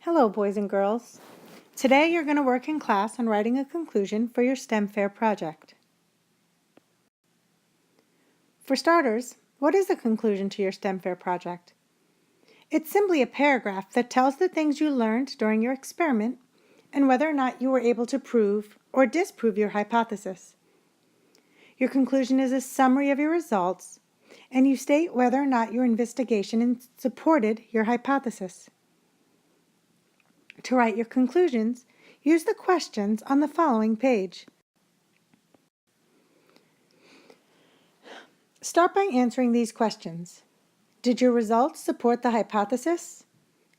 Hello, boys and girls. Today you're going to work in class on writing a conclusion for your STEM Fair project. For starters, what is a conclusion to your STEM Fair project? It's simply a paragraph that tells the things you learned during your experiment and whether or not you were able to prove or disprove your hypothesis. Your conclusion is a summary of your results, and you state whether or not your investigation supported your hypothesis. To write your conclusions, use the questions on the following page. Start by answering these questions. Did your results support the hypothesis?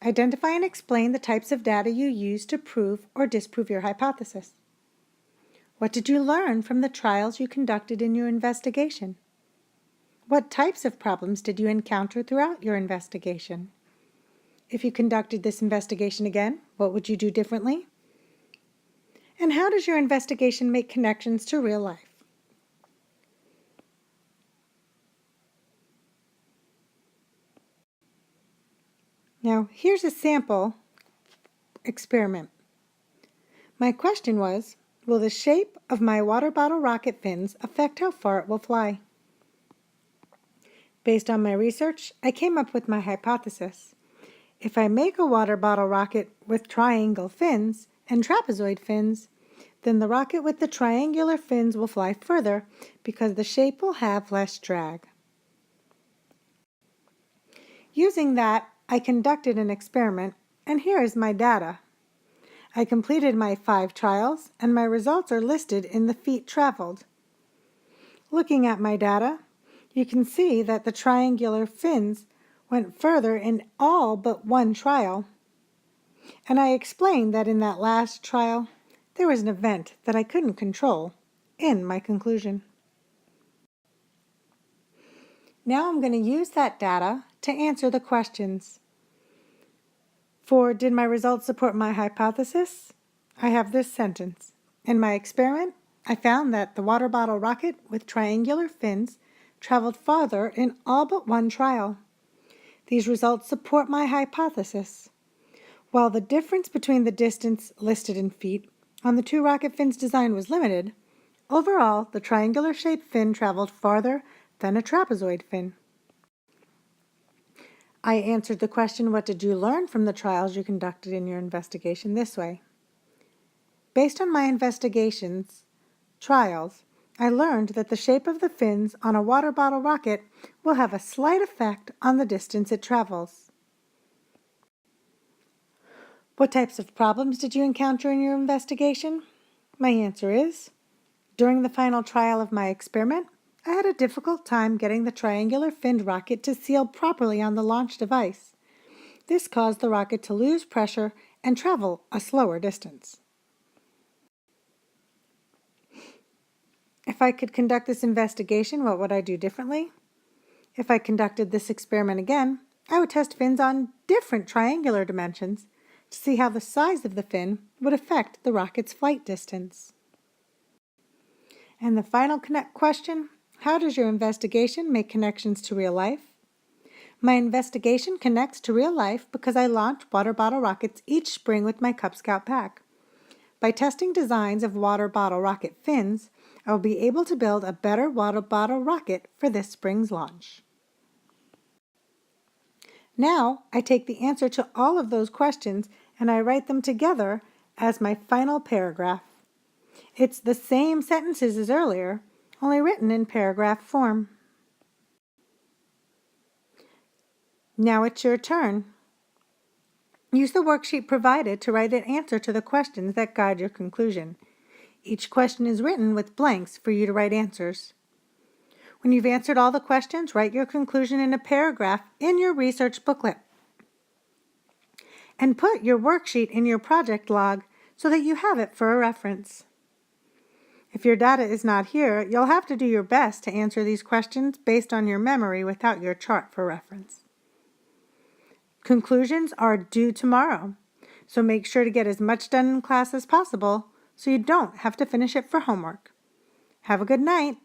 Identify and explain the types of data you used to prove or disprove your hypothesis. What did you learn from the trials you conducted in your investigation? What types of problems did you encounter throughout your investigation? If you conducted this investigation again, what would you do differently? And how does your investigation make connections to real life? Now, here's a sample experiment. My question was, will the shape of my water bottle rocket fins affect how far it will fly? Based on my research, I came up with my hypothesis. If I make a water bottle rocket with triangle fins and trapezoid fins, then the rocket with the triangular fins will fly further because the shape will have less drag. Using that, I conducted an experiment, and here is my data. I completed my 5 trials, and my results are listed in the feet traveled. Looking at my data, you can see that the triangular fins went further in all but one trial. And I explained that in that last trial, there was an event that I couldn't control in my conclusion. Now I'm going to use that data to answer the questions. For did my results support my hypothesis? I have this sentence. In my experiment, I found that the water bottle rocket with triangular fins traveled farther in all but one trial. These results support my hypothesis. While the difference between the distance listed in feet on the 2 rocket fins design was limited, overall the triangular-shaped fin traveled farther than a trapezoid fin. I answered the question, what did you learn from the trials you conducted in your investigation, this way. Based on my investigations, trials, I learned that the shape of the fins on a water bottle rocket will have a slight effect on the distance it travels. What types of problems did you encounter in your investigation? My answer is, during the final trial of my experiment, I had a difficult time getting the triangular finned rocket to seal properly on the launch device. This caused the rocket to lose pressure and travel a slower distance. If I could conduct this investigation, what would I do differently? If I conducted this experiment again, I would test fins on different triangular dimensions to see how the size of the fin would affect the rocket's flight distance. And the final question, how does your investigation make connections to real life? My investigation connects to real life because I launch water bottle rockets each spring with my Cub Scout pack. By testing designs of water bottle rocket fins, I will be able to build a better water bottle rocket for this spring's launch. Now, I take the answer to all of those questions and I write them together as my final paragraph. It's the same sentences as earlier, only written in paragraph form. Now it's your turn. Use the worksheet provided to write an answer to the questions that guide your conclusion. Each question is written with blanks for you to write answers. When you've answered all the questions, write your conclusion in a paragraph in your research booklet. And put your worksheet in your project log so that you have it for a reference. If your data is not here, you'll have to do your best to answer these questions based on your memory without your chart for reference. Conclusions are due tomorrow, so make sure to get as much done in class as possible so you don't have to finish it for homework. Have a good night.